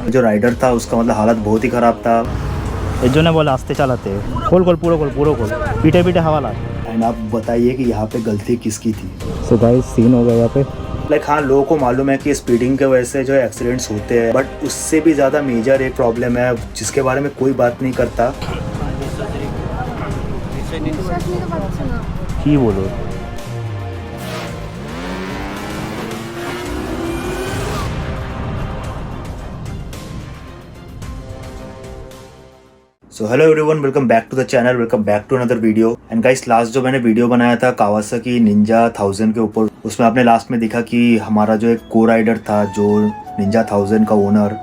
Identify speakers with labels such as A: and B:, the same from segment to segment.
A: जो राइडर था उसका मतलब हालत बहुत ही ख़राब था।
B: এর জন্য বলে আস্তে চালাতে। खोल खोल पूरा खोल पूरा खोल, पीटे पीटे हवा ला।
A: एंड आप बताइए कि यहाँ पे गलती किसकी थी।
B: सो गाइस सीन हो गया यहाँ पे।
A: लाइक हाँ, लोगों को मालूम है कि स्पीडिंग के वजह से जो है एक्सीडेंट्स होते हैं, बट उससे भी ज़्यादा मेजर एक प्रॉब्लम है जिसके बारे में कोई बात नहीं करता।
B: কি বলো?
A: So hello everyone, welcome back to the channel, welcome back to another video. And guys, last जो मैंने वीडियो बनाया था कावासाकी निंजा 1000 के ऊपर, उसमें आपने लास्ट में देखा कि हमारा जो एक को राइडर था, जो निंजा 1000 का ओनर,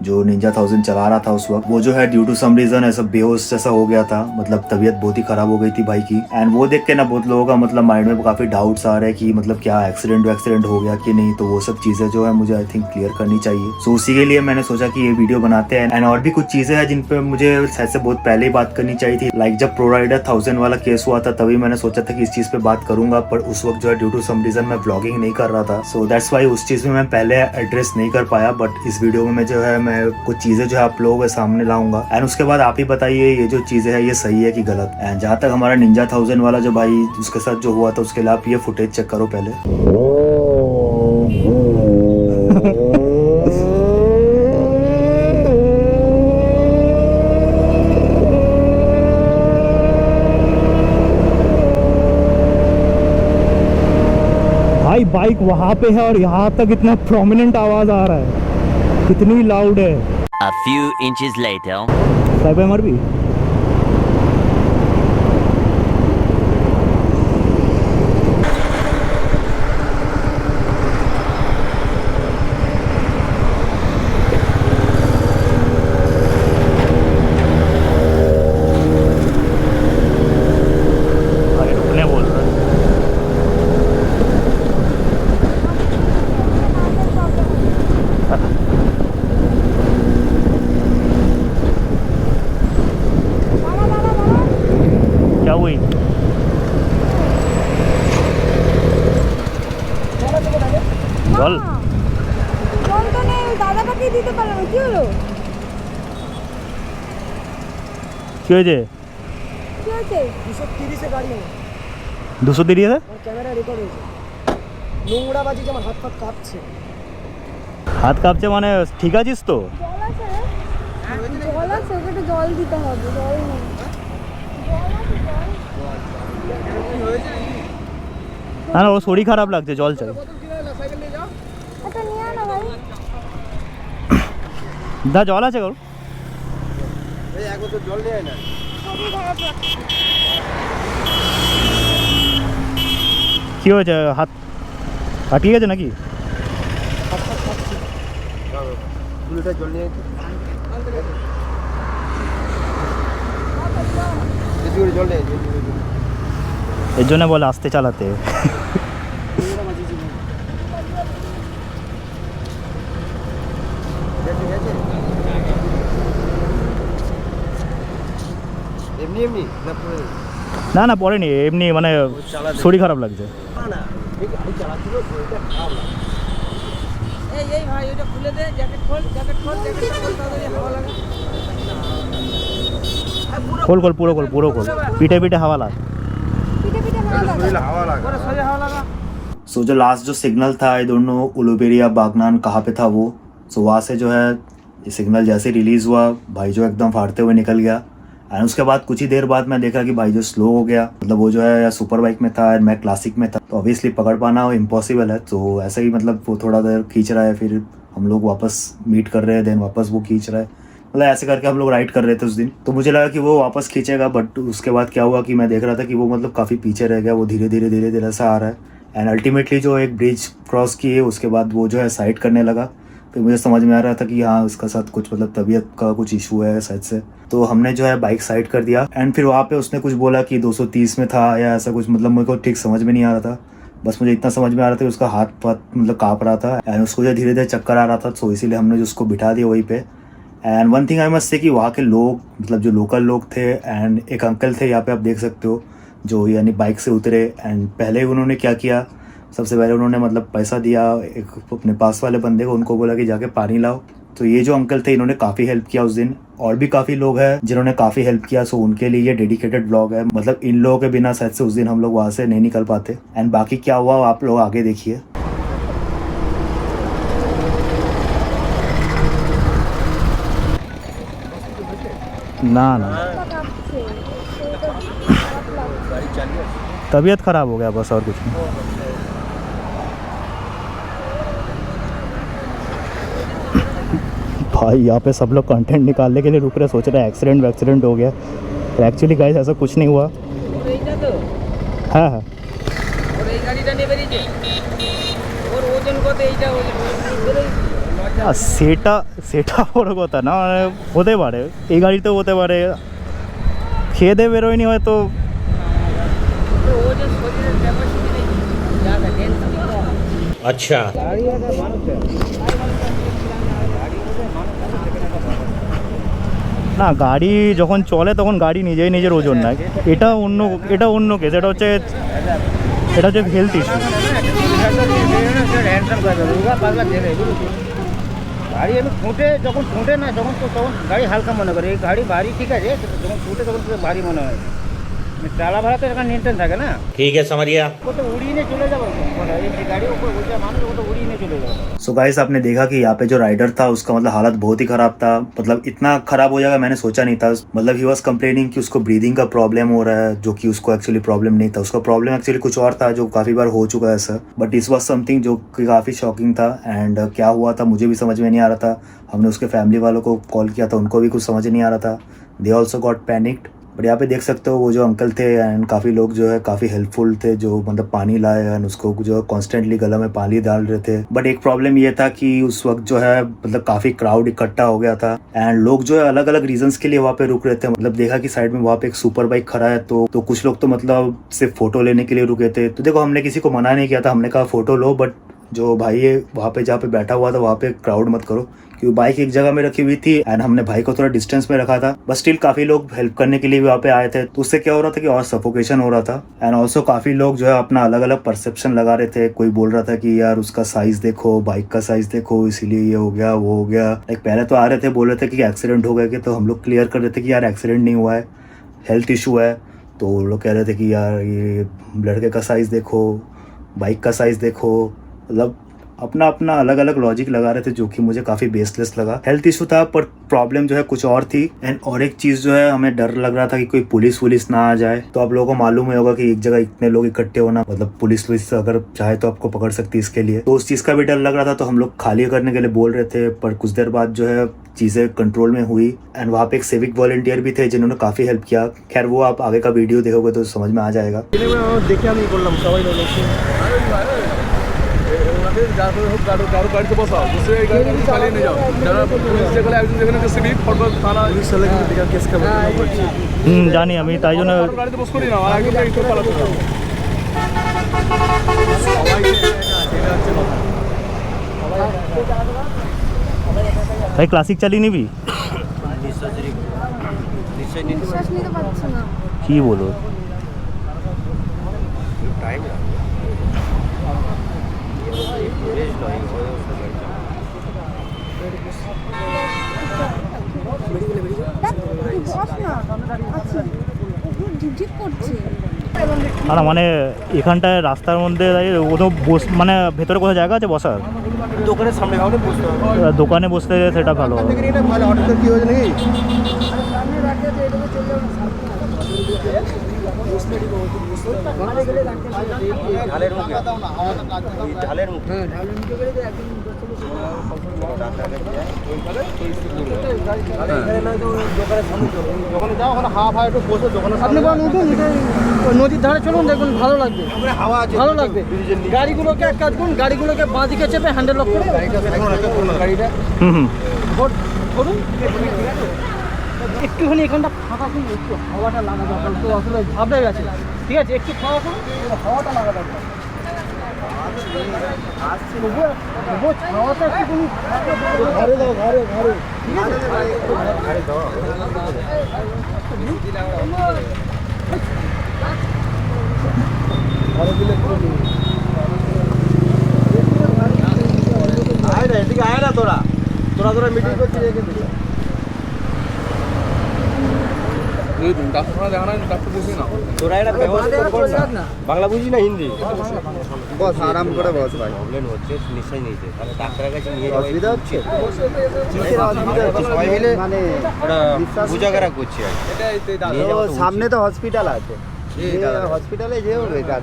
A: जो निंजा 1000 चला रहा था उस वक्त, वो जो है ड्यू टू सम रीजन ऐसा बेहोश जैसा हो गया था। मतलब तबीयत बहुत ही खराब हो गई थी भाई की। एंड वो देख के ना बहुत लोगों का मतलब माइंड में काफी डाउट्स आ रहे हैं कि मतलब क्या एक्सीडेंट हो गया कि नहीं। तो वो सब चीजें जो है मुझे आई थिंक क्लियर करनी चाहिए। सो उसी के लिए मैंने सोचा कि ये वीडियो बनाते हैं। एंड और भी कुछ चीजें हैं जिन पे मुझे शायद से बहुत पहले ही बात करनी चाहिए थी। लाइक जब प्रो राइडर 1000 वाला केस हुआ था तभी मैंने सोचा था कि इस चीज पे बात करूंगा, पर उस वक्त जो है ड्यू टू सम रीजन मैं व्लॉगिंग नहीं कर रहा था। सो दैट्स वाई उस चीज में मैं पहले एड्रेस नहीं कर पाया। बट इस वीडियो में जो है मैं कुछ चीजें जो है आप लोगों के सामने लाऊंगा। एंड उसके बाद आप ही बताइए ये जो चीजें है ये सही है कि गलत। एंड जहाँ तक हमारा निंजा 1000 वाला जो भाई उसके साथ जो हुआ था उसके लिए आप ये फुटेज चेक करो पहले।
B: भाई बाइक वहाँ पे है और यहाँ तक इतना प्रोमिनेंट आवाज आ रहा है, कितनी लाउड है।
C: A few inches later.
B: Side मर भी क्या हुई? বল
D: ফোনটা নেই, দাদা পাঠিয়ে দিতে পারলাম। কি হলো?
B: কি হয়েছে?
D: কি হয়েছে?
E: 230 এ গাড়ি
B: 230
E: আমার ক্যামেরা রেকর্ড হয়েছে। নোংরা বাজি যে আমার হাত পা কাঁপছে।
B: হাত কাঁপছে মানে ঠিক আছিস তো?
D: জল আছে রে? জল আছে, ওকে একটু জল দিতে হবে। জল নেই। জল আছে, জল।
B: না না, ও শরীর খারাপ লাগছে, জল চাই।
D: আচ্ছা নিয়ে আনো ভাই।
B: দা জল আছে গো?
E: এই এক বোতল জল নিয়ে আয় না।
D: শরীর খারাপ লাগছে।
B: কি হয়েছে? হাত আটকে গেছে নাকি?
E: হাত পা কাঁপছে। 2 লিটার জল নিয়ে আয়। বেশি করে জল নিয়ে আয়।
B: এর জন্য বলে আস্তে চালাতে।
E: নোংরা বাজি ছিল। এমনি এমনি না পড়ে
B: না না পড়েনি, এমনি মানে শরীর খারাপ লাগছে।
E: না এই গাড়ি চালাচ্ছিল শরীরটা খারাপ লাগে।
F: এই ভাই ওটা খুলে দে, জ্যাকেট খোল জ্যাকেটটা খোল তাড়াতাড়ি হাওয়া লাগে।
B: खोल खोल पूरा खोल पूरा खोल, पीटे पीटे हवा ला।
D: পিঠে পিঠে ভালো লাগে।
E: শরীরে হাওয়া লাগে।
F: ওরা সোজা হাওয়া লাগা।
A: सो जो लास्ट जो सिग्नल था I don't know Uluberia Bagnan कहाँ पे था वो। सो वहाँ से जो है ये सिग्नल जैसे रिलीज़ हुआ भाई जो एकदम फाड़ते हुए निकल गया। एंड उसके बाद कुछ ही देर बाद मैं देखा कि भाई जो स्लो हो गया। मतलब वो जो है सुपर बाइक में था और मैं क्लासिक में था, तो ऑब्वियसली पकड़ पाना इम्पॉसिबल है। तो ऐसे ही मतलब वो थोड़ा देर खींच रहा है, फिर हम लोग वापस मीट कर रहे हैं, देन वापस वो खींच रहा है। मतलब ऐसे करके हम लोग राइड कर रहे थे उस दिन। तो मुझे लगा कि वो वापस खींचेगा, बट उसके बाद क्या हुआ कि मैं देख रहा था कि वो मतलब काफ़ी पीछे रह गया। वो धीरे धीरे सा आ रहा है। एंड अल्टीमेटली जो एक ब्रिज क्रॉस किए उसके बाद वो जो है साइड करने लगा। फिर मुझे समझ में आ रहा था कि हाँ उसका साथ कुछ मतलब तबीयत का कुछ इशू है शायद से। तो हमने जो है बाइक साइड कर दिया। एंड फिर वहाँ पे उसने कुछ बोला कि 230 में था या ऐसा कुछ, मतलब मेरे को ठीक समझ में नहीं आ रहा था। बस मुझे इतना समझ में आ रहा था कि उसका हाथ पाथ मतलब काँप रहा था एंड उसको जो धीरे धीरे चक्कर आ रहा था। तो इसीलिए हमने उसको बिठा दिया वहीं पे। And one thing I must say कि वहाँ के लोग मतलब जो लोकल लोग थे एंड एक अंकल थे यहाँ पे आप देख सकते हो, जो यानी बाइक से उतरे। एंड पहले उन्होंने क्या किया, सबसे पहले उन्होंने मतलब पैसा दिया एक अपने पास वाले बंदे को, उनको बोला कि जाके पानी लाओ। तो ये जो अंकल थे इन्होंने काफ़ी हेल्प किया उस दिन, और भी काफ़ी लोग हैं जिन्होंने काफ़ी हेल्प किया। सो उनके लिए ये डेडिकेटेड ब्लॉग है। मतलब इन लोगों के बिना शायद से उस दिन हम लोग वहाँ से नहीं निकल पाते। एंड बाकी क्या हुआ आप लोग आगे देखिए।
B: ना ना तबीयत ख़राब हो गया बस, और कुछ नहीं। भाई यहाँ पे सब लोग कंटेंट निकालने के लिए रुक रहे, सोच रहे एक्सीडेंट हो गया। एक्चुअली गाइस ऐसा कुछ नहीं हुआ। हाँ हाँ সেটা বড় কথা না, মানে হতে পারে এই গাড়িতেও হতে পারে, খেয়ে দিয়ে বেরোয়নি হয়তো।
G: अच्छा
B: না গাড়ি যখন চলে তখন গাড়ি নিজের ওজন নেয়, এটা অন্য কেস। এটা হচ্ছে হেলথ ইস্যু।
E: গাড়ি আমি যখন ঠোঁটে না তখন গাড়ি হালকা মনে করে, এই গাড়ি ভারী ঠিক আছে, যখন ঠোঁটে তখন ভারী মনে হয়। চালা ভাড়া তো এখানে নিয়ন্ত্রণ থাকে না।
G: ठीक है समझ गया।
E: ও তো উড়িয়ে নিয়ে চলে যাবো, গাড়ি উপর বসে মানুষ ও তো उड़ी नहीं चले जाओ।
A: सो गाइस आपने देखा कि यहाँ पे जो राइडर था उसका मतलब हालत बहुत ही खराब था। मतलब इतना खराब हो जाएगा मैंने सोचा नहीं था। मतलब ही वॉज कंप्लेनिंग कि उसको ब्रीदिंग का प्रॉब्लम हो रहा है, जो कि उसको एक्चुअली प्रॉब्लम नहीं था। उसका प्रॉब्लम एक्चुअली कुछ और था जो काफ़ी बार हो चुका है सर। बट इस वॉज समथिंग जो कि काफ़ी शॉकिंग था। एंड क्या हुआ था मुझे भी समझ में नहीं आ रहा था। हमने उसके फैमिली वालों को कॉल किया था, उनको भी कुछ समझ नहीं आ रहा था। They also got panicked. But यहाँ पे देख सकते हो वो जो अंकल थे एंड काफ़ी लोग जो है काफ़ी हेल्पफुल थे, जो मतलब पानी लाए एंड उसको जो कॉन्स्टेंटली गला में पानी डाल रहे थे। बट एक प्रॉब्लम ये था कि उस वक्त जो है मतलब काफ़ी क्राउड इकट्ठा हो गया था एंड लोग जो है अलग अलग रीजंस के लिए वहाँ पे रुक रहे थे। मतलब देखा कि साइड में वहाँ पे एक सुपर बाइक खड़ा है, तो कुछ लोग तो मतलब सिर्फ फोटो लेने के लिए रुके थे। तो देखो हमने किसी को मना नहीं किया था, हमने कहा फोटो लो, बट जो भाई है वहाँ पे जहाँ पे बैठा हुआ था वहाँ पे क्राउड मत करो, क्योंकि बाइक एक जगह में रखी हुई थी एंड हमने भाई को थोड़ा डिस्टेंस में रखा था। बस स्टिल काफ़ी लोग हेल्प करने के लिए भी वहाँ पे आए थे। तो उससे क्या हो रहा था कि और सफोकेशन हो रहा था। एंड ऑल्सो काफ़ी लोग जो है अपना अलग अलग परसेप्शन लगा रहे थे। कोई बोल रहा था कि यार उसका साइज़ देखो, बाइक का साइज़ देखो, इसीलिए ये हो गया वो हो गया। लाइक पहले तो आ रहे थे बोल रहे थे कि एक्सीडेंट हो गया कि, तो हम लोग क्लियर कर रहे थे कि यार एक्सीडेंट नहीं हुआ है, हेल्थ इशू है। तो लोग कह रहे थे कि यार ये लड़के का साइज़ देखो, बाइक का साइज़ देखो। मतलब अपना अपना अलग अलग लॉजिक लगा रहे थे, जो कि मुझे काफ़ी बेसलेस लगा। हेल्थ इशू था पर प्रॉब्लम जो है कुछ और थी। एंड और एक चीज़ जो है हमें डर लग रहा था कि कोई पुलिस ना आ जाए। तो आप लोगों को मालूम ही होगा कि एक जगह इतने लोग इकट्ठे होना, मतलब पुलिस अगर चाहे तो आपको पकड़ सकती है इसके लिए। तो उस चीज़ का भी डर लग रहा था। तो हम लोग खाली करने के लिए बोल रहे थे, पर कुछ देर बाद जो है चीज़ें कंट्रोल में हुई। एंड वहाँ पे एक सिविक वॉलंटियर भी थे जिन्होंने काफ़ी हेल्प किया। खैर वो आप आगे का वीडियो देखोगे तो समझ में आ जाएगा।
E: দেখে আমি বললাম সবাই
H: গাড়িতে বসাও, বসে এই গাড়ি চালিয়ে নিয়ে যাও। যারা পুলিশ যেখানে একজন যেখানে সিভিক ফরওয়ার্ড থানা কেস খাবে
B: জানি আমি, তাই জন্য
H: গাড়িতে বস করি না, আর একজন একটু পালাতে দাও।
B: ভাই ক্লাসিক চালিয়ে নিবি?
D: নিঃশ্বাস নিতে পারছি না।
B: কি বলো?
D: ঠিক করছে
B: না মানে এখানটায় রাস্তার মধ্যে দাঁড়িয়ে কোথাও মানে ভেতরে কোথাও জায়গা আছে বসার?
E: দোকানের সামনে ভাবে বসতে হবে।
B: দোকানে বসতে সেটা ভালো হবে।
E: ভালো হঠাৎ কি হয়েছে নাকি? ঢালের মুখে ঢালের মুখে দোকানে যাও, ওখানে হাওয়া ফাওয়া একটু বসে দোকানে আপনি বলেন উঠুন, নদীর ধারে চলুন, দেখুন ভালো লাগবে, হাওয়া আছে, ভালো লাগবে। গাড়িগুলোকে এক কাজ করুন, গাড়িগুলোকে বাঁ দিকে চেপে হ্যান্ডেল লক করুন, গাড়িটা ধরুন একটুখানি এখানটা ফাঁকা করুন, একটু হাওয়াটা লাগা দরকার। তো আসলে ভাবলে গেছে, ঠিক আছে, একটু ফাঁকা করুন, হাওয়াটা লাগা দরকার। হাওয়াটা একটুখানি ঘরে দাও, ঘরে ঘরে, ঠিক আছে, ঘরে দাও। ঘরে দিলে আয় না, এদিকে আয় না তোরা। তোরা তোরা মিটিং করছিস রেখে দে।
H: ডাক্তার দেখা না, ডাক্তার বুঝি না।
E: তোরা এটা ব্যবস্থা কর না। বাংলা বুঝি না হিন্দি? বস আরাম করে বস ভাই।
I: প্রবলেম হচ্ছে নিশ্চয়ই নিতে, তাহলে ডাক্তারের কাছে নিয়ে যাওয়া
E: অসুবিধা হচ্ছে? কিসের অসুবিধা হচ্ছে?
I: সবাই মিলে
E: মানে
I: বুঝাগারা করছি আর কি।
E: সামনে তো হসপিটাল আছে, হসপিটালে যেও বেকার।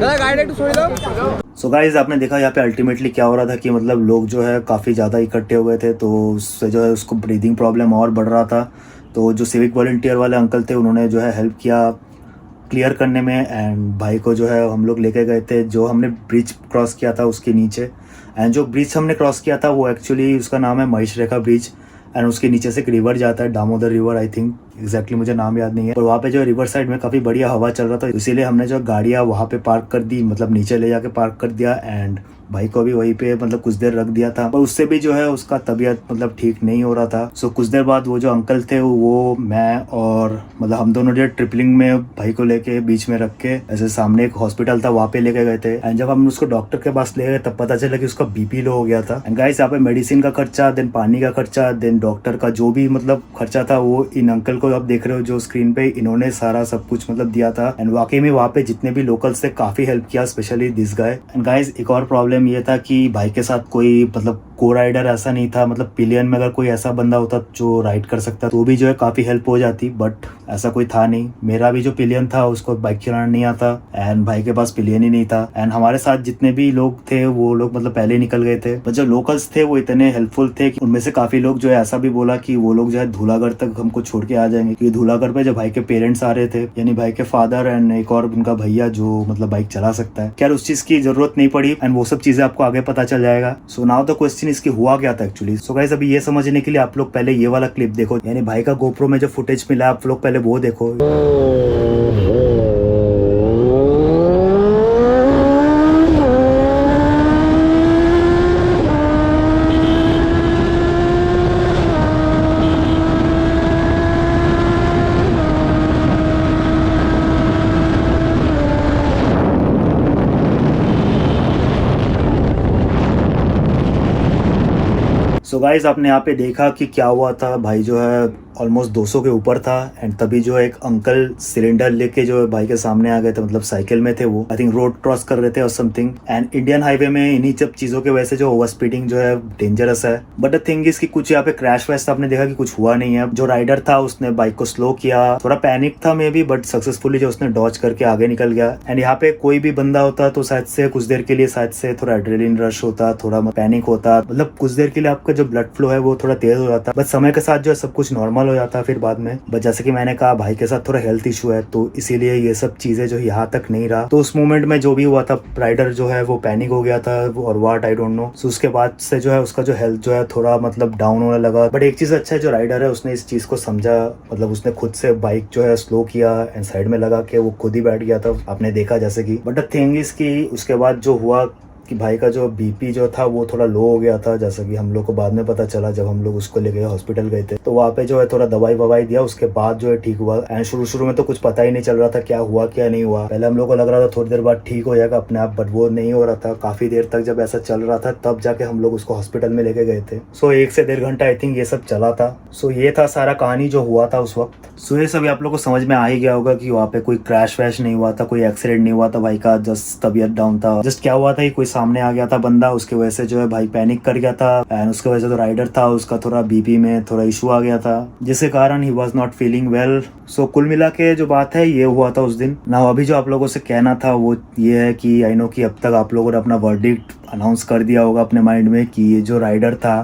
E: দাদা গাড়িটা একটু সরিয়ে দাও।
A: सो गाइज आपने देखा यहाँ पे अल्टीमेटली क्या हो रहा था कि मतलब लोग जो है काफ़ी ज़्यादा इकट्ठे हुए थे, तो उससे जो है उसको ब्रीदिंग प्रॉब्लम और बढ़ रहा था। तो जो सिविक वॉलंटियर वाले अंकल थे उन्होंने जो है हेल्प किया क्लियर करने में, एंड भाई को जो है हम लोग लेके गए थे जो हमने ब्रिज क्रॉस किया था उसके नीचे। एंड जो ब्रिज हमने क्रॉस किया था वो एक्चुअली उसका नाम है महेश रेखा ब्रिज, एंड उसके नीचे से एक रिवर जाता है, Damodar river I think, exactly मुझे नाम याद नहीं है। और वहाँ पे जो रिवर साइड में काफ़ी बढ़िया हवा चल रहा था, इसीलिए हमने जो गाड़ियाँ वहाँ पे पार्क कर दी, मतलब नीचे ले जाके पार्क कर दिया, एंड भाई को भी वहीं पे मतलब कुछ देर रख दिया था। पर उससे भी जो है उसका तबीयत मतलब ठीक नहीं हो रहा था। सो कुछ देर बाद वो जो अंकल थे वो मैं और मतलब हम दोनों जो ट्रिपलिंग में भाई को लेके बीच में रख के ऐसे सामने एक हॉस्पिटल था वहाँ पे लेके गए थे। एंड जब हम उसको डॉक्टर के पास ले गए तब पता चला कि उसका बीपी लो हो गया था। एंड गाइस यहाँ पे मेडिसिन का खर्चा, देन पानी का खर्चा, देन डॉक्टर का जो भी मतलब खर्चा था वो इन अंकल को आप देख रहे हो जो स्क्रीन पे, इन्होंने सारा सब कुछ मतलब दिया था। एंड वाकई में वहाँ पे जितने भी लोकल्स थे काफी हेल्प किया, specially this guy. And guys एक और प्रॉब्लम ये था कि भाई के साथ कोई मतलब को राइडर ऐसा नहीं था, मतलब पिलियन में अगर कोई ऐसा बंदा होता जो राइड कर सकता तो भी जो है काफ़ी हेल्प हो जाती, बट ऐसा कोई था नहीं। मेरा भी जो पिलियन था उसको बाइक चलाना नहीं आता, एंड भाई के पास पिलियन ही नहीं था। एंड हमारे साथ जितने भी लोग थे वो लोग मतलब पहले निकल गए थे, पर जो लोकल्स थे वो इतने हेल्पफुल थे कि उनमें से काफ़ी लोग जो है ऐसा भी बोला कि वो लोग जो है धूलागढ़ तक हमको छोड़ के आ जाएंगे, क्योंकि धूलागढ़ पे जो भाई के पेरेंट्स आ रहे थे, यानी भाई के फादर एंड एक और उनका भैया जो मतलब बाइक चला सकता है। खैर उस चीज़ की जरूरत नहीं पड़ी, एंड वो सब चीज़ें आपको आगे पता चल जाएगा। सो नाउ द क्वेश्चन इसकी हुआ क्या था एक्चुअली। सो गाइस अभी ये समझने के लिए आप लोग पहले ये वाला क्लिप देखो, यानी भाई का गोप्रो में जो फुटेज मिला आप लोग पहले वो देखो। सो गाइस आपने यहाँ पे देखा कि क्या हुआ था, भाई जो है ऑलमोस्ट 200 के ऊपर था, एंड तभी जो है एक अंकल सिलेंडर लेके जो है भाई के सामने आ गए थे, मतलब साइकिल में थे वो, आई थिंक रोड क्रॉस कर रहे थे और समथिंग। एंड इंडियन हाईवे में इन्हीं सब चीजों के वजह से जो ओवर स्पीडिंग जो है डेंजरस है। बट द थिंग इज कि कुछ यहाँ पे क्रैश वैश आपने देखा कि कुछ हुआ नहीं है। जो राइडर था उसने बाइक को स्लो किया, थोड़ा पैनिक था मे बी, बट सक्सेसफुली जो उसने डॉज करके आगे निकल गया। एंड यहाँ पे कोई भी बंदा होता तो शायद से कुछ देर के लिए शायद से थोड़ा एड्रेनलिन रश होता, थोड़ा पैनिक होता, मतलब कुछ देर के लिए आपका जो ब्लड फ्लो है वो थोड़ा तेज हो जाता, बट समय के साथ जो है सब कुछ नॉर्मल हो जाता फिर बाद में। बट जैसे कि मैंने कहा भाई के साथ थोड़ा हेल्थ इशू है, तो इसीलिए ये सब चीजें जो यहाँ तक नहीं रहा। तो उस मोमेंट में जो भी हुआ था, राइडर जो है वो पैनिक हो गया था और व्हाट आई डोंट नो। सो उसके बाद से जो है उसका जो हेल्थ जो है थोड़ा मतलब डाउन होने लगा। बट एक चीज अच्छा है, जो राइडर है उसने इस चीज को समझा, मतलब उसने खुद से बाइक जो है स्लो किया एंड साइड में लगा के वो खुद ही बैठ गया था, आपने देखा जैसे कि। बट द थिंग इज कि उसके बाद जो हुआ कि भाई का जो बीपी जो था वो थोड़ा लो हो गया था, जैसा कि हम लोग को बाद में पता चला जब हम लोग उसको लेके हॉस्पिटल गए थे। तो वहाँ पे जो है थोड़ा दवाई ववाई दिया, उसके बाद जो है ठीक हुआ। एंड शुरू में तो कुछ पता ही नहीं चल रहा था क्या हुआ क्या नहीं हुआ। पहले हम लोग को लग रहा था थोड़ी देर बाद ठीक हो जाएगा अपने आप, बट वो नहीं हो रहा था। काफी देर तक जब ऐसा चल रहा था तब जाके हम लोग उसको हॉस्पिटल में लेके गए थे। सो 1 से 1.5 घंटा आई थिंक ये सब चला था। सो ये था सारा कहानी जो हुआ था उस वक्त। सो ये सब आप लोग को समझ में आ ही गया होगा कि वहाँ पे कोई क्रैश वैश नहीं हुआ था, कोई एक्सीडेंट नहीं हुआ था भाई का, जस्ट तबीयत डाउन था। जस्ट क्या हुआ था कि कोई सामने आ गया था बंदा, उसके वजह से जो है भाई पैनिक कर गया था, एंड उसके वजह से जो राइडर था उसका थोड़ा बीपी में थोड़ा इशू आ गया था, जिसके कारण ही was not feeling well. So कुल मिला के जो बात है ये हुआ था उस दिन ना। अभी जो आप लोगों से कहना था वो ये है कि आई नो कि अब तक आप लोगों ने अपना वर्डिक्ट अनाउंस कर दिया होगा अपने माइंड में कि ये जो राइडर था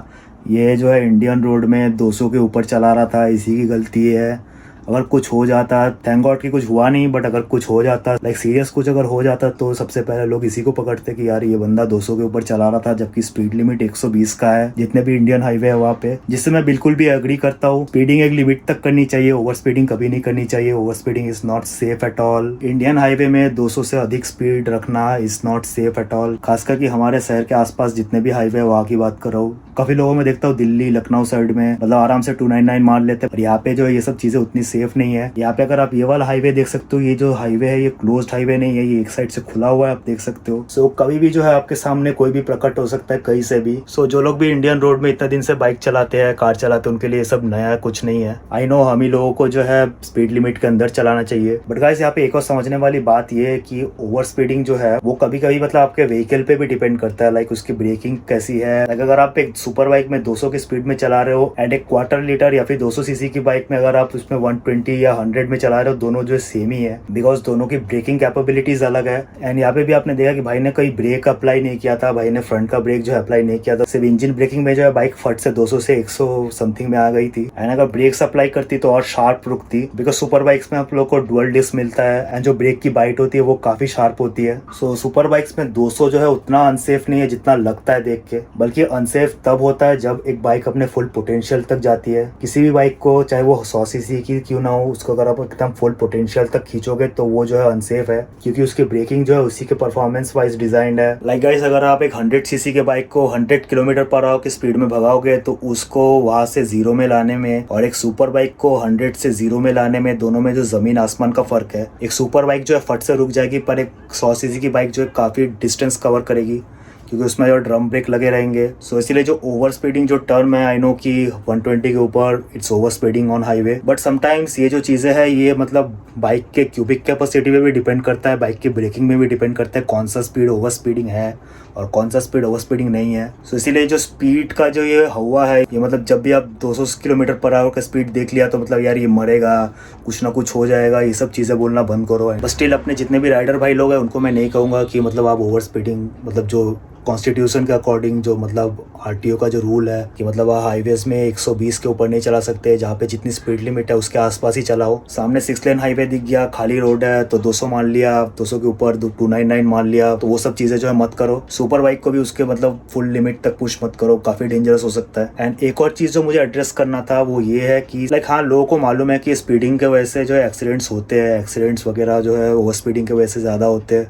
A: ये जो है इंडियन रोड में 200 के ऊपर चला रहा था, इसी की गलती है। अगर कुछ हो जाता, थैंक गॉड कि कुछ हुआ नहीं, बट अगर कुछ हो जाता, लाइक सीरियस कुछ अगर हो जाता तो सबसे पहले लोग इसी को पकड़ते कि यार ये बंदा 200 के ऊपर चला रहा था, जबकि स्पीड लिमिट 120 का है जितने भी इंडियन हाईवे है वहाँ पे, जिससे मैं बिल्कुल भी एग्री करता हूँ। स्पीडिंग एक लिमिट तक करनी चाहिए, ओवर स्पीडिंग कभी नहीं करनी चाहिए। Over speeding is not safe at all. Indian highway में 200 से अधिक स्पीड रखना is not safe at all. खासकर कि हमारे शहर के आसपास जितने भी हाईवे है वहाँ की बात कर रहा हूँ। काफी लोगों में देखता हूँ दिल्ली लखनऊ साइड में मतलब आराम से 299 मार लेते हैं, पर यहाँ पे जो है ये सब चीजें उतनी सेफ नहीं है। यहाँ पे अगर आप ये वाला हाईवे देख सकते हो, ये जो हाईवे है ये क्लोज्ड हाईवे नहीं है, ये एक साइड से खुला हुआ है, आप देख सकते हो। सो कभी भी जो है आपके सामने कोई भी प्रकट हो सकता है कहीं से भी। सो जो लोग भी इंडियन रोड में इतना दिन से बाइक चलाते हैं, कार चलाते हैं, उनके लिए सब नया कुछ नहीं है। आई नो हम ही लोगों को जो है स्पीड लिमिट के अंदर चलाना चाहिए, बट गाइस यहाँ पे एक और समझने वाली बात ये है कि ओवर स्पीडिंग जो है वो कभी कभी मतलब आपके व्हीकल पे भी डिपेंड करता है, लाइक उसकी ब्रेकिंग कैसी है। लाइक अगर आप एक सुपर बाइक में 200 की स्पीड में चला रहे हो एंड एक क्वार्टर लीटर या फिर 200 सीसी की बाइक में अगर आप उसमें 120 या 100 में चला रहे हो, दोनों जो सेम ही है, बिकॉज दोनों की ब्रेकिंग कैपेबिलिटीज अलग है। एंड यहाँ पे भी आपने देखा कि भाई ने कोई ब्रेक अप्लाई नहीं किया था, भाई ने फ्रंट का ब्रेक जो है अप्लाई नहीं किया था, सिर्फ इंजन ब्रेकिंग में जो है बाइक फट से 200 से 100 समथिंग में आ गई थी। एंड अगर ब्रेक्स अप्लाई करती तो और शार्प रुकती, बिकॉज सुपर बाइक्स में आप लोग को डुअल डिस्क मिलता है एंड जो ब्रेक की बाइट होती है वो काफी शार्प होती है। सो सुपर बाइक्स में 200 जो है उतना अनसेफ नहीं है जितना लगता है देख के, बल्कि अनसेफ तब होता है जब एक बाइक अपने फुल पोटेंशियल तक जाती है। किसी भी बाइक को चाहे वो 100 सीसी की क्यों ना हो, उसको अगर आप एकदम फुल पोटेंशियल तक खींचोगे तो वो जो है अनसेफ है, क्योंकि उसकी ब्रेकिंग जो है उसी के परफॉर्मेंस वाइज डिजाइंड है। लाइक गाइस अगर आप एक 100 सीसी के बाइक को 100 किलोमीटर पर आवर की स्पीड में भगाओगे तो उसको वहां से 0 में लाने में और एक सुपर बाइक को 100 से 0 में लाने में, दोनों में जो जमीन आसमान का फर्क है। एक सुपर बाइक जो है फट से रुक जाएगी, पर एक 100 सीसी की बाइक जो है काफी डिस्टेंस कवर करेगी, क्योंकि उसमें जो ड्रम ब्रेक लगे रहेंगे। सो इसीलिए जो ओवर स्पीडिंग जो टर्म है, आई नो कि 120 के ऊपर it's over speeding on highway, but sometimes ये जो चीज़ें हैं ये मतलब बाइक के क्यूबिक कैपेसिटी पे भी डिपेंड करता है, बाइक की ब्रेकिंग में भी डिपेंड करता है कौन सा स्पीड ओवर स्पीडिंग है और कौन सा स्पीड ओवर स्पीडिंग नहीं है। सो इसीलिए जो स्पीड का जो ये हवा है, ये मतलब जब भी आप 200 किलोमीटर पर आवर का स्पीड देख लिया तो मतलब यार ये मरेगा, कुछ ना कुछ हो जाएगा, ये सब चीज़ें बोलना बंद करो। बट स्टिल अपने जितने भी राइडर भाई लोग हैं उनको मैं नहीं कहूँगा कि मतलब आप ओवर स्पीडिंग, मतलब जो कॉन्स्टिट्यूशन के अकॉर्डिंग जो मतलब आरटीओ का जो रूल है कि मतलब हाईवेज में 120 के ऊपर नहीं चला सकते, जहाँ पे जितनी स्पीड लिमिट है उसके आसपास ही चलाओ। सामने 6 लेन हाईवे दिख गया, खाली रोड है तो 200 मान लिया, 200 के ऊपर 299 मान लिया, तो वो सब चीजें जो है मत करो। सुपर बाइक को भी उसके मतलब फुल लिमिट तक पुश मत करो, काफी डेंजरस हो सकता है। एंड एक और चीज जो मुझे एड्रेस करना था वो ये है कि लाइक हाँ, लोगों को मालूम है कि स्पीडिंग के वजह से जो है एक्सीडेंट्स होते हैं, एक्सीडेंट्स वगैरह जो है ओवर स्पीडिंग की वजह से ज़्यादा होते हैं,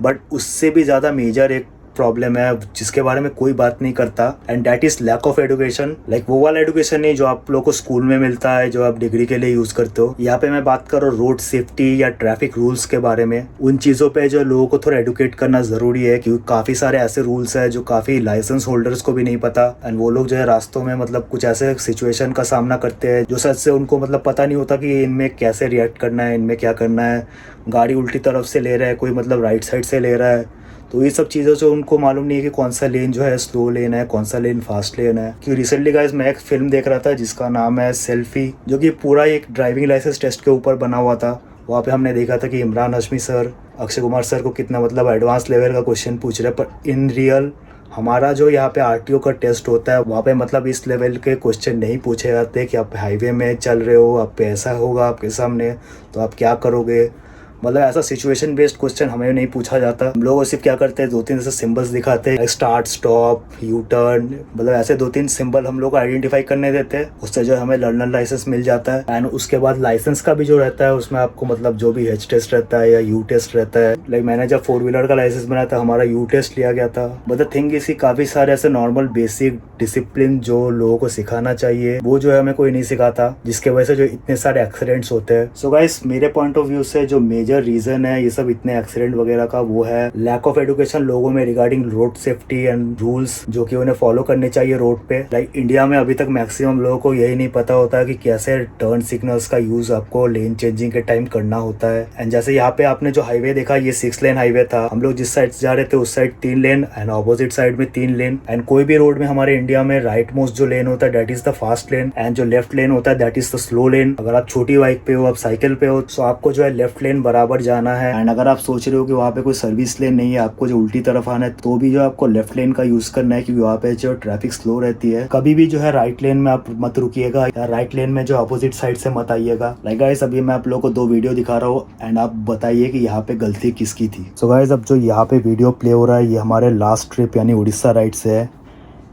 A: बट उससे भी ज़्यादा मेजर एक प्रॉब्लम है जिसके बारे में कोई बात नहीं करता, and that is lack of education. Like वो वाला एजुकेशन नहीं जो आप लोगों को स्कूल में मिलता है, जो आप डिग्री के लिए यूज करते हो। यहाँ पे मैं बात कर रहा हूँ रोड सेफ्टी या ट्रैफिक रूल्स के बारे में। उन चीज़ों पे जो लोगों को थोड़ा एडुकेट करना जरूरी है, क्योंकि काफ़ी सारे ऐसे रूल्स है जो काफ़ी लाइसेंस होल्डर्स को भी नहीं पता, एंड वो लोग जो है रास्तों में मतलब कुछ ऐसे सिचुएशन का सामना करते हैं जो सच से उनको मतलब पता नहीं होता कि इनमें कैसे रिएक्ट करना है, इनमें क्या करना है। गाड़ी उल्टी तरफ से ले रहा है, कोई मतलब राइट साइड से ले रहा है, तो ये सब चीज़ें जो उनको मालूम नहीं है कि कौन सा लेन जो है स्लो लेन है, कौन सा लेन फास्ट लेन है। क्योंकि रिसेंटली गाइस मैं एक फिल्म देख रहा था जिसका नाम है सेल्फी, जो कि पूरा एक ड्राइविंग लाइसेंस टेस्ट के ऊपर बना हुआ था। वहाँ पे हमने देखा था कि इमरान हाशमी सर अक्षय कुमार सर को कितना मतलब एडवांस लेवल का क्वेश्चन पूछ रहे हैं, पर इन रियल हमारा जो यहाँ पे आरटीओ का टेस्ट होता है वहाँ पे मतलब इस लेवल के क्वेश्चन नहीं पूछे जाते कि आप हाईवे में चल रहे हो, आप पे ऐसा होगा आपके सामने तो आप क्या करोगे। मतलब ऐसा सिचुएशन बेस्ड क्वेश्चन हमें नहीं पूछा जाता। हम लोग सिर्फ क्या करते हैं, 2-3 ऐसे सिंबल्स दिखाते हैं, स्टार्ट, स्टॉप, यू टर्न, मतलब ऐसे 2-3 सिंबल हम लोग को आइडेंटिफाई करने देते हैं, उससे जो हमें लर्नर लाइसेंस मिल जाता है। एंड उसके बाद लाइसेंस का भी जो रहता है उसमें आपको मतलब जो भी एच टेस्ट रहता है या यू टेस्ट रहता है। लाइक मैंने जब 4 व्हीलर का लाइसेंस बनाया था हमारा यू टेस्ट लिया गया था। बट द थिंग इज काफी सारे ऐसे नॉर्मल बेसिक डिसिप्लिन जो लोगों को सिखाना चाहिए वो जो है हमें कोई नहीं सिखाता, जिसके वजह से जो इतने सारे एक्सीडेंट्स होते हैं। सो गाइस मेरे पॉइंट ऑफ व्यू से जो मेजर रीजन है ये सब इतने एक्सीडेंट वगैरह का वो है लैक ऑफ एजुकेशन लोगों में regarding road safety and rules जो कि उन्हें फॉलो करने चाहिए रोड पे। लाइक इंडिया में अभी तक मैक्सिमम लोगों को यही नहीं पता होता कि कैसे टर्न सिग्नल्स का यूज आपको लेन चेंजिंग के टाइम करना होता है। एंड जैसे यहाँ पे आपने जो हाईवे देखा ये 6 लेन हाईवे था, हम लोग जिस साइड जा रहे थे उस side 3 lane and opposite side में 3 लेन। एंड कोई भी रोड में हमारे इंडिया में राइट मोस्ट जो लेन होता है that is the fast lane and जो लेफ्ट लेन होता है दैट इज द स्लो लेन। अगर आप छोटी बाइक पे हो, आप साइकिल पे हो, तो आपको जो है लेफ्ट लेन बराबर जाना है। एंड अगर आप सोच रहे हो कि वहाँ पे कोई सर्विस लेन नहीं है, आपको जो उल्टी तरफ आना है, तो भी जो आपको लेफ्ट लेन का यूज करना है, क्योंकि वहाँ पे जो ट्रैफिक स्लो रहती है। कभी भी जो है राइट लेन में आप मत रुकिएगा या राइट लेन में जो अपोजिट साइड से मत आइएगा। लाइक गाइस अभी मैं आप लोगों को 2 वीडियो दिखा रहा हूँ एंड आप बताइए कि यहाँ पे गलती किसकी थी। सो गाइस अब जो यहाँ पे वीडियो प्ले हो रहा है ये हमारे लास्ट ट्रिप यानी उड़ीसा राइड से है।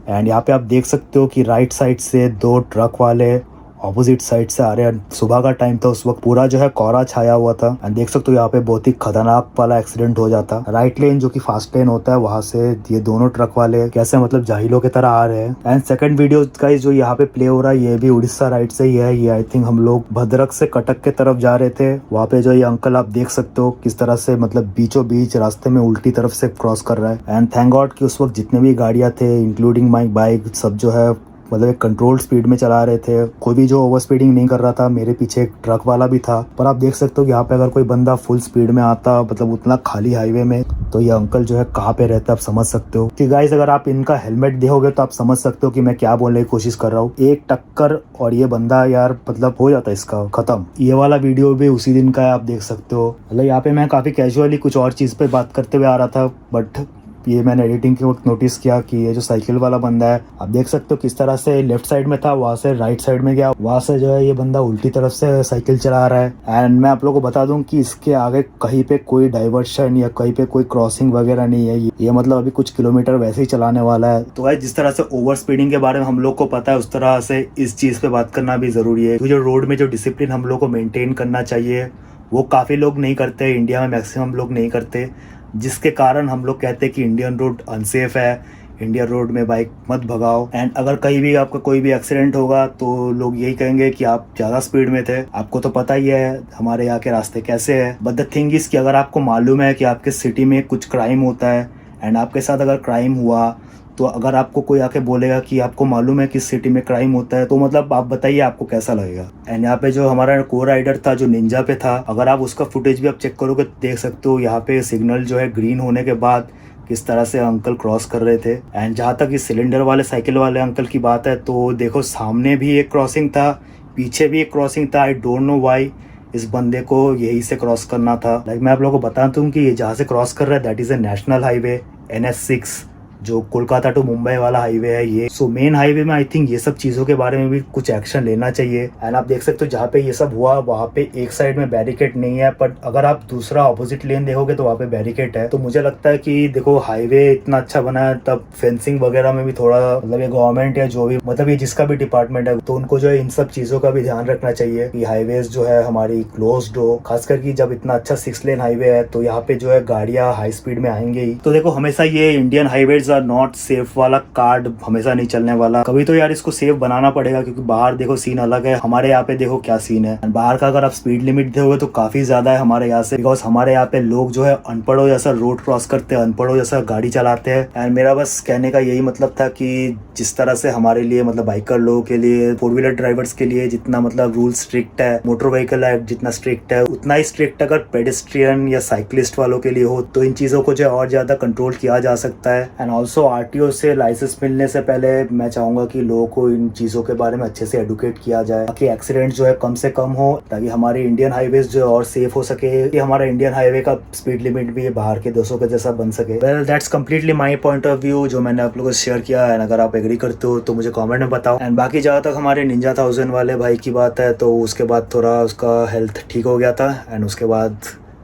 A: एंड यहाँ पे आप देख सकते हो कि राइट साइड से 2 ट्रक वाले ऑपोजिट साइड से आ रहे हैं। सुबह का टाइम था, उस वक्त पूरा जो है कोहरा छाया हुआ था एंड देख सकते हो यहाँ पे बहुत ही खतरनाक वाला एक्सीडेंट हो जाता। राइट लेन जो कि फास्ट लेन होता है, वहां से ये दोनों ट्रक वाले कैसे मतलब जाहिलों की तरह आ रहे हैं। एंड सेकंड वीडियो का जो यहाँ पे प्ले हो रहा है, ये भी उड़ीसा राइड से ही है। ये आई थिंक हम लोग भद्रक से कटक के तरफ जा रहे थे। वहाँ पे जो ये अंकल आप देख सकते हो किस तरह से मतलब बीचों बीच रास्ते में उल्टी तरफ से क्रॉस कर रहा है। एंड थैंक गॉड कि उस वक्त जितने भी गाड़ियां थे इंक्लूडिंग माई बाइक सब जो है मतलब एक कंट्रोल स्पीड में चला रहे थे। कोई भी जो ओवर स्पीडिंग नहीं कर रहा था। मेरे पीछे एक ट्रक वाला भी था। पर आप देख सकते हो कि यहाँ पे अगर कोई बंदा फुल स्पीड में आता मतलब उतना खाली हाईवे में, तो ये अंकल जो है कहाँ पे रहता है आप समझ सकते हो। कि गाइस अगर आप इनका हेलमेट देखोगे तो आप समझ सकते हो कि मैं क्या बोलने की कोशिश कर रहा हूँ। एक टक्कर और ये बंदा यार मतलब हो जाता है इसका खत्म। ये वाला वीडियो भी उसी दिन का है, आप देख सकते हो। मतलब यहाँ पे मैं काफी कैजुअली कुछ और चीज पे बात करते हुए आ रहा था, बट ये मैंने एडिटिंग के वक्त नोटिस किया कि ये जो साइकिल वाला बंदा है, आप देख सकते हो किस तरह से लेफ्ट साइड में था, वहां से राइट साइड में गया। वहां से जो है ये बंदा उल्टी तरफ से साइकिल चला रहा है। एंड मैं आप लोगों को बता दूं कि इसके आगे कहीं पे कोई डाइवर्शन या कहीं पे कोई क्रॉसिंग वगैरह नहीं है। ये मतलब अभी कुछ किलोमीटर वैसे ही चलाने वाला है। तो भाई जिस तरह से ओवर स्पीडिंग के बारे में हम लोग को पता है, उस तरह से इस चीज पे बात करना भी जरूरी है। क्योंकि जो रोड में जो डिसिप्लिन हम लोग को मेंटेन करना चाहिए वो काफी लोग नहीं करते। इंडिया में मैक्सिमम लोग नहीं करते, जिसके कारण हम लोग कहते हैं कि इंडियन रोड अनसेफ है, इंडियन रोड में बाइक मत भगाओ। एंड अगर कहीं भी आपका कोई भी एक्सीडेंट होगा तो लोग यही कहेंगे कि आप ज़्यादा स्पीड में थे। आपको तो पता ही है हमारे यहाँ के रास्ते कैसे हैं। बट द थिंग इज़ कि अगर आपको मालूम है कि आपके सिटी में कुछ क्राइम होता है एंड आपके साथ अगर क्राइम हुआ, तो अगर आपको कोई आके बोलेगा कि आपको मालूम है कि सिटी में क्राइम होता है, तो मतलब आप बताइए आपको कैसा लगेगा। एंड यहाँ पे जो हमारा को राइडर था जो निंजा पे था, अगर आप उसका फुटेज भी आप चेक करोगे तो देख सकते हो यहाँ पे सिग्नल जो है ग्रीन होने के बाद किस तरह से अंकल क्रॉस कर रहे थे। एंड जहाँ तक इस सिलेंडर वाले साइकिल वाले अंकल की बात है, तो देखो सामने भी एक क्रॉसिंग था, पीछे भी एक क्रॉसिंग था। आई डोंट नो वाई इस बंदे को यही से क्रॉस करना था। लाइक मैं आप लोगों को बताता हूँ कि ये जहाँ से क्रॉस कर रहा है that is a national highway NH6, जो कोलकाता टू मुंबई वाला हाईवे है ये। सो मेन हाईवे में आई थिंक ये सब चीज़ों के बारे में भी कुछ एक्शन लेना चाहिए। एंड आप देख सकते हो जहाँ पे ये सब हुआ वहाँ पे एक साइड में बैरिकेड नहीं है, बट अगर आप दूसरा ऑपोजिट लेन देखोगे तो वहाँ पे बैरिकेड है। तो मुझे लगता है कि देखो हाईवे इतना अच्छा बना है, तब फेंसिंग वगैरह में भी थोड़ा मतलब ये गवर्नमेंट या जो भी मतलब ये जिसका भी डिपार्टमेंट है, तो उनको जो है इन सब चीज़ों का भी ध्यान रखना चाहिए कि हाईवेज जो है हमारी क्लोज्ड हो। खासकर कि जब इतना अच्छा 6 लेन हाईवे है तो यहाँ पे जो है गाड़ियाँ हाई स्पीड में आएंगे ही। तो देखो हमेशा ये Indian highways are not safe वाला कार्ड हमेशा नहीं चलने वाला। कभी तो यार इसको सेफ बनाना पड़ेगा, क्योंकि बाहर देखो सीन अलग है, हमारे यहाँ पे देखो क्या सीन है। बाहर का अगर आप स्पीड लिमिट देखोगे तो काफी ज्यादा है हमारे यहाँ से, बिकॉज हमारे यहाँ पे लोग जो है अनपढ़ों जैसा रोड क्रॉस करते हैं, अनपढ़ों जैसा गाड़ी चलाते हैं। एंड मेरा बस कहने का यही मतलब था कि जिस तरह से हमारे लिए मतलब बाइकर लोगों के लिए, 4 व्हीलर ड्राइवर्स के लिए जितना मतलब रूल स्ट्रिक्ट है, मोटर व्हीकल एक्ट जितना स्ट्रिक्ट है, उतना ही स्ट्रिक्ट अगर पेडेस्ट्रियन या साइकिलिस्ट वालों के लिए हो तो इन चीजों को जो है और ज्यादा कंट्रोल किया जा सकता है। एंड ऑल्सो RTO से लाइसेंस मिलने से पहले मैं चाहूंगा कि लोगों को इन चीजों के बारे में अच्छे से एडुकेट किया जाए, ताकि एक्सीडेंट जो है कम से कम हो, ताकि हमारे इंडियन हाईवेज जो है और सेफ हो सके, कि हमारा इंडियन हाईवे का स्पीड लिमिट भी बाहर के 200 के जैसा बन सके। Well that's completely my point of view जो मैंने आप लोगों से शेयर किया। एंड अगर आप एग्री करते हो तो मुझे कॉमेंट में बताओ। एंड बाकी जहाँ तक हमारे निंजा 1000 वाले भाई की बात है, तो उसके बाद थोड़ा उसका हेल्थ ठीक हो गया था। एंड उसके बाद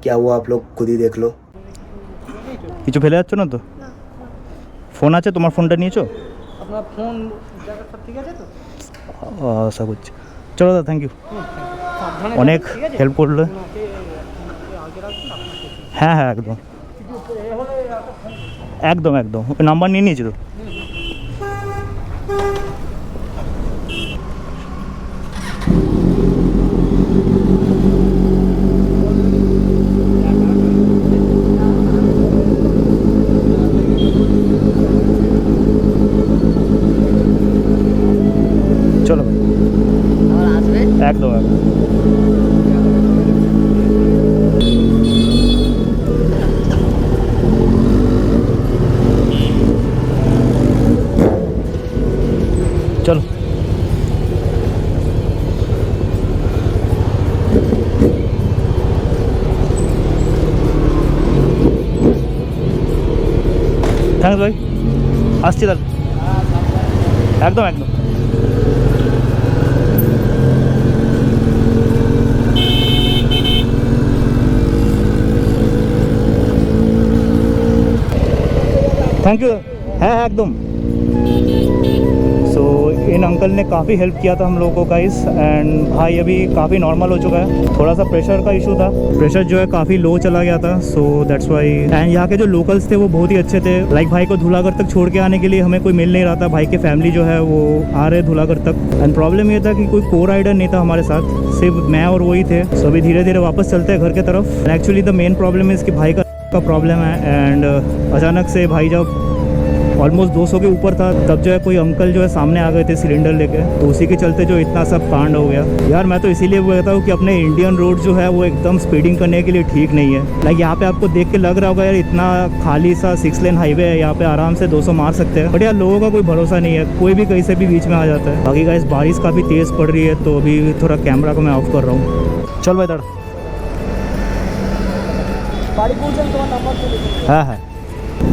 A: क्या हुआ आप लोग खुद ही देख लो।
B: কিছু ফেলে যাচ্ছ না তো? ফোন আছে তোমার? ফোনটা নিয়েছো?
E: আপনার ফোন জায়গা সব ঠিক আছে তো?
B: আশা করছি। চলো দাদা, থ্যাংক ইউ,
E: সাবধানে
B: অনেক
E: যাবেন, ঠিক আছে?
B: হেল্প করলে।
E: ওনাকে আগে রাখুন, আপনার কিছু
B: হ্যাঁ হ্যাঁ একদম
E: এ হলে একটা ফোন
B: একদম একদম। ওই নাম্বার নিয়ে নিয়েছি তো। চলো একদম একদম। চলো থ্যাংকস ভাই, আসছি তাহলে। একদম একদম। Thank you. হ্যাঁ হ্যাঁ একদম। সো इन अंकल ने काफ़ी हेल्प किया था हम लोगों को गाइस। एंड भाई अभी काफ़ी नॉर्मल हो चुका है, थोड़ा सा प्रेशर का इशू था, प्रेशर जो है काफ़ी लो चला गया था, सो दैट्स वाई। एंड यहाँ के जो लोकल्स थे वो बहुत ही अच्छे थे। लाइक भाई को धूलागढ़ तक छोड़ के आने के लिए हमें कोई मिल नहीं रहा था, भाई के फैमिली जो है वो आ रहे धूलागढ़ तक। एंड प्रॉब्लम ये था कि कोई को राइडर नहीं था हमारे साथ, सिर्फ मैं और वही थे। सो अभी धीरे धीरे वापस चलते हैं घर के तरफ। एक्चुअली द मेन प्रॉब्लम है इसकी भाई का प्रॉब्लम है। एंड अचानक से भाई जब ऑलमोस्ट 200 के ऊपर था तब जो है कोई अंकल जो है सामने आ गए थे सिलेंडर लेके, तो उसी के चलते जो इतना सब कांड हो गया। यार मैं तो इसीलिए बोलता हूँ कि अपने इंडियन रोड जो है वो एकदम स्पीडिंग करने के लिए ठीक नहीं है। लाइक यहाँ पे आपको देख के लग रहा होगा यार इतना खाली सा 6 लेन हाईवे है, यहाँ पे आराम से 200 मार सकते हैं, बट यार लोगों का कोई भरोसा नहीं है, कोई भी कहीं से भी बीच में आ जाता है। बाकी गाइस बारिश काफ़ी तेज़ पड़ रही है, तो अभी थोड़ा कैमरा को मैं ऑफ कर रहा हूँ। चल भाई इधर। हाँ हाँ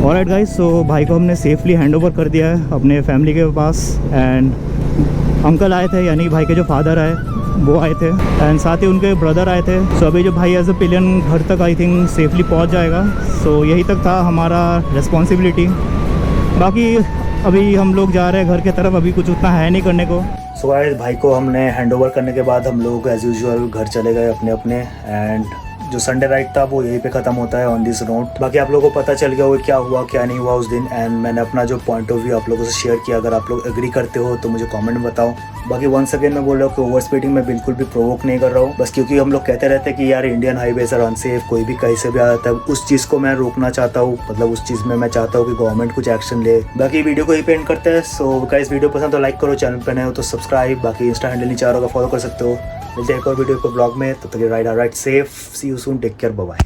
B: ऑलराइट गाइस, सो भाई को हमने सेफली हैंड ओवर कर दिया है अपने फैमिली के पास। एंड अंकल आए थे, यानी भाई के जो फादर आए वो आए थे, एंड साथ ही उनके ब्रदर आए थे। सो अभी जो भाई एज अ पिलियन घर तक आई थिंक सेफली पहुंच जाएगा। सो यही तक था हमारा रिस्पॉन्सिबिलिटी। बाकी अभी हम लोग जा रहे हैं घर की तरफ, अभी कुछ उतना है नहीं करने को।
A: सो गाइस भाई को हमने हैंड ओवर करने के बाद हम लोग एज यूजुअल घर चले गए अपने अपने। एंड जो संडे राइड था वो यहीं पे ख़त्म होता है ऑन दिस नोट। बाकी आप लोगों को पता चल गया होगा क्या हुआ क्या नहीं हुआ उस दिन। एंड मैंने अपना जो पॉइंट ऑफ व्यू आप लोगों से शेयर किया, अगर आप लोग एग्री करते हो तो मुझे कमेंट में बताओ। बाकी वंस अगेन मैं बोल रहा हूँ कि ओवर स्पीडिंग में बिल्कुल भी प्रोवोक नहीं कर रहा हूँ, बस क्योंकि हम लोग कहते रहते हैं कि यार इंडियन हाईवेज आर अनसेफ, कोई भी कहीं से भी आ जाता है, उस चीज़ को मैं रोकना चाहता हूँ। मतलब उस चीज़ में मैं चाहता हूँ कि गवर्नमेंट कुछ एक्शन ले। बाकी वीडियो को ही पेंट करते हैं। सो गाइस वीडियो पसंद तो लाइक करो, चैनल पर नए हो तो सब्सक्राइब, बाकी इंस्टा हैंडल नीचे आ रहा होगा फॉलो कर सकते हो। मिलते हैं एक और वीडियो को ब्लॉग में, तब तक ride safe, see you soon, take care, bye bye.